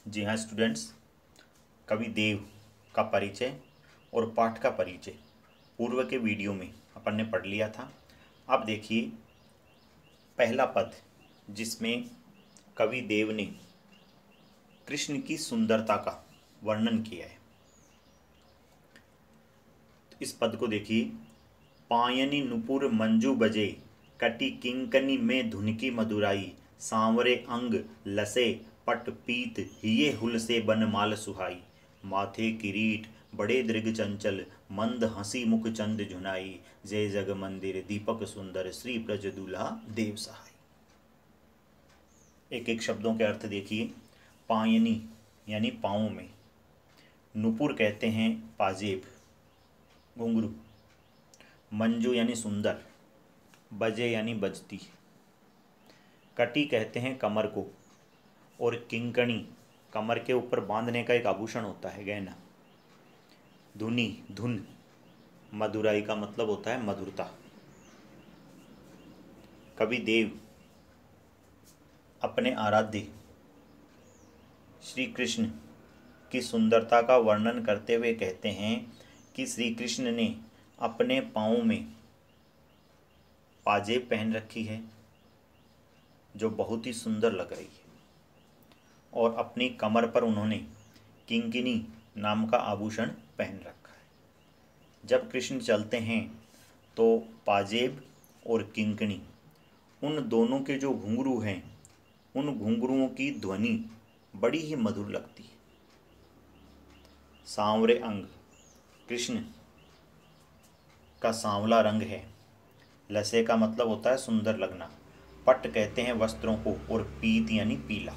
जी हाँ स्टूडेंट्स, कवि देव का परिचय और पाठ का परिचय पूर्व के वीडियो में अपन ने पढ़ लिया था। अब देखिए पहला पद जिसमें कवि देव ने कृष्ण की सुंदरता का वर्णन किया है। तो इस पद को देखिए, पायनी नुपुर मंजू बजे, कटी किंकनी में धुन की मधुराई, सांवरे अंग लसे पट पीत, हिये हुल से बनमाल सुहाई, माथे किरीट बड़े दृग चंचल, मंद हंसी मुख चंद झुनाई, जय जग मंदिर दीपक सुंदर, श्री ब्रज दूल्हा देव सहाय। एक एक शब्दों के अर्थ देखिए। पायनी यानी पाँव में, नुपुर कहते हैं पाजेब घुंघरू, मंजू यानी सुंदर, बजे यानी बजती, कटी कहते हैं कमर को, और किंकणी कमर के ऊपर बांधने का एक आभूषण होता है, गहना। धुनी धुन, मधुराई का मतलब होता है मधुरता। कवि देव अपने आराध्य श्री कृष्ण की सुंदरता का वर्णन करते हुए कहते हैं कि श्री कृष्ण ने अपने पाँव में पाजेब पहन रखी है जो बहुत ही सुंदर लग रही है, और अपनी कमर पर उन्होंने किंकिनी नाम का आभूषण पहन रखा है। जब कृष्ण चलते हैं तो पाजेब और किंकिनी, उन दोनों के जो घुंघरू हैं, उन घुंघरुओं की ध्वनि बड़ी ही मधुर लगती है। सांवरे अंग, कृष्ण का सांवला रंग है। लसे का मतलब होता है सुंदर लगना। पट कहते हैं वस्त्रों को, और पीत यानी पीला।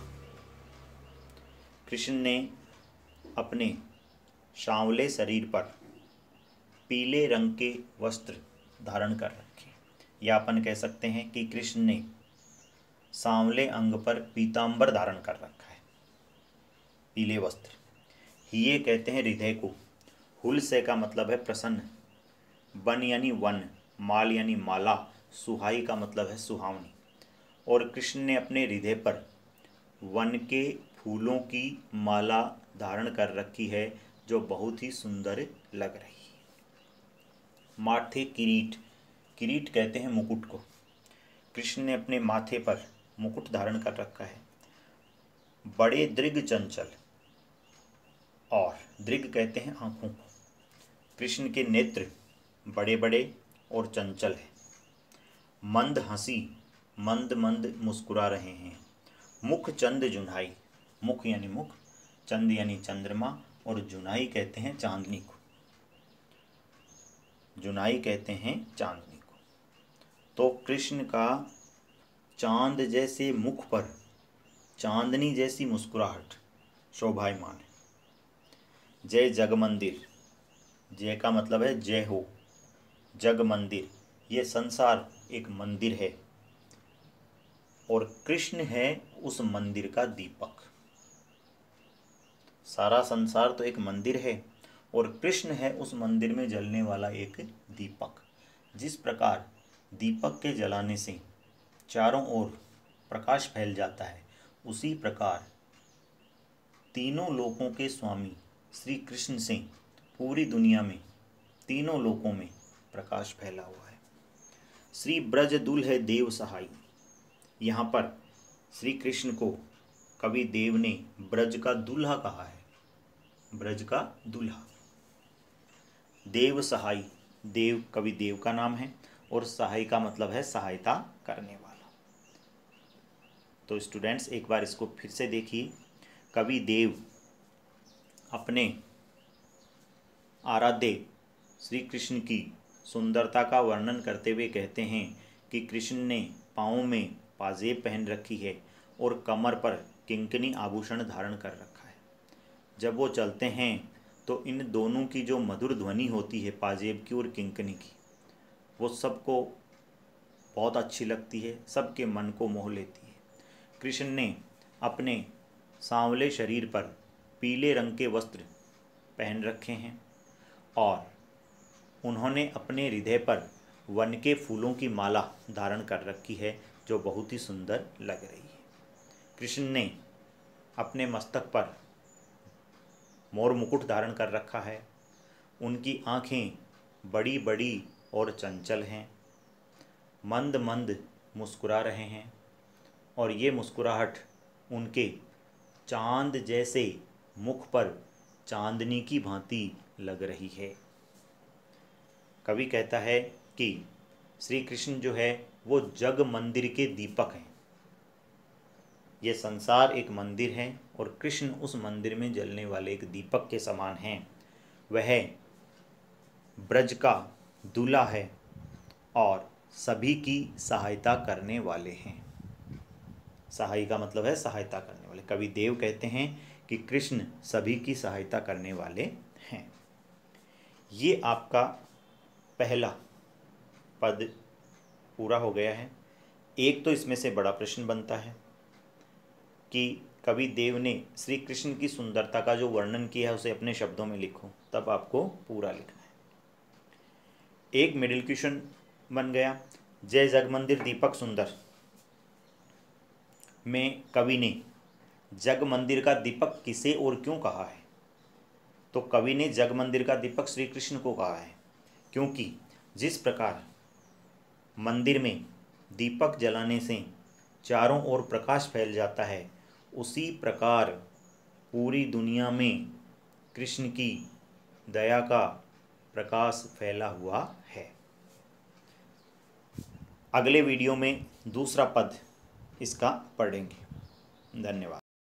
कृष्ण ने अपने सांवले शरीर पर पीले रंग के वस्त्र धारण कर रखे, या अपन कह सकते हैं कि कृष्ण ने सांवले अंग पर पीतांबर धारण कर रखा है, पीले वस्त्र। हिये कहते हैं हृदय को। हुल से का मतलब है प्रसन्न। बन यानी वन, माल यानी माला, सुहाई का मतलब है सुहावनी। और कृष्ण ने अपने हृदय पर वन के फूलों की माला धारण कर रखी है जो बहुत ही सुंदर लग रही है। माथे किरीट, किरीट कहते हैं मुकुट को। कृष्ण ने अपने माथे पर मुकुट धारण कर रखा है। बड़े दृग चंचल, और दृग कहते हैं आँखों को। कृष्ण के नेत्र बड़े बड़े और चंचल है। मंद हंसी, मंद मंद मुस्कुरा रहे हैं। मुख चंद जुनाई, मुख यानी मुख, चंद यानी चंद्रमा, और जुनाई कहते हैं चांदनी को। जुनाई कहते हैं चांदनी को। तो कृष्ण का चांद जैसे मुख पर चांदनी जैसी मुस्कुराहट शोभायमान है। जय जग मंदिर, जय का मतलब है जय हो। जग मंदिर, ये संसार एक मंदिर है, और कृष्ण है उस मंदिर का दीपक। सारा संसार तो एक मंदिर है, और कृष्ण है उस मंदिर में जलने वाला एक दीपक। जिस प्रकार दीपक के जलाने से चारों ओर प्रकाश फैल जाता है, उसी प्रकार तीनों लोकों के स्वामी श्री कृष्ण से पूरी दुनिया में, तीनों लोकों में प्रकाश फैला हुआ है। श्री ब्रज दूल्हे देव सहाय, यहाँ पर श्री कृष्ण को कवि देव ने ब्रज का दूल्हा कहा है। ब्रज का दूल्हा। देव सहाय, देव कवि देव का नाम है, और सहाय का मतलब है सहायता करने वाला। तो स्टूडेंट्स एक बार इसको फिर से देखिए। कवि देव अपने आराध्य श्री कृष्ण की सुंदरता का वर्णन करते हुए कहते हैं कि कृष्ण ने पाँव में पाजेब पहन रखी है और कमर पर किंकिनी आभूषण धारण कर रखा है। जब वो चलते हैं तो इन दोनों की जो मधुर ध्वनि होती है, पाजेब की और किंकिनी की, वो सबको बहुत अच्छी लगती है, सबके मन को मोह लेती है। कृष्ण ने अपने सांवले शरीर पर पीले रंग के वस्त्र पहन रखे हैं, और उन्होंने अपने हृदय पर वन के फूलों की माला धारण कर रखी है जो बहुत ही सुंदर लग रही है। कृष्ण ने अपने मस्तक पर मोर मुकुट धारण कर रखा है। उनकी आँखें बड़ी बड़ी और चंचल हैं, मंद मंद मुस्कुरा रहे हैं और ये मुस्कुराहट उनके चांद जैसे मुख पर चांदनी की भांति लग रही है। कवि कहता है कि श्री कृष्ण जो है वो जग मंदिर के दीपक हैं। ये संसार एक मंदिर है और कृष्ण उस मंदिर में जलने वाले एक दीपक के समान हैं। वह ब्रज का दूल्हा है और सभी की सहायता करने वाले हैं। सहाय का मतलब है सहायता करने वाले। कवि देव कहते हैं कि कृष्ण सभी की सहायता करने वाले हैं। ये आपका पहला पद पूरा हो गया है। एक तो इसमें से बड़ा प्रश्न बनता है कि कवि देव ने श्री कृष्ण की सुंदरता का जो वर्णन किया है उसे अपने शब्दों में लिखो, तब आपको पूरा लिखना है। एक मिडिल क्वेश्चन बन गया, जय जगमंदिर दीपक सुंदर में कवि ने जग मंदिर का दीपक किसे और क्यों कहा है? तो कवि ने जग मंदिर का दीपक श्री कृष्ण को कहा है, क्योंकि जिस प्रकार मंदिर में दीपक जलाने से चारों ओर प्रकाश फैल जाता है, उसी प्रकार पूरी दुनिया में कृष्ण की दया का प्रकाश फैला हुआ है। अगले वीडियो में दूसरा पद इसका पढ़ेंगे। धन्यवाद।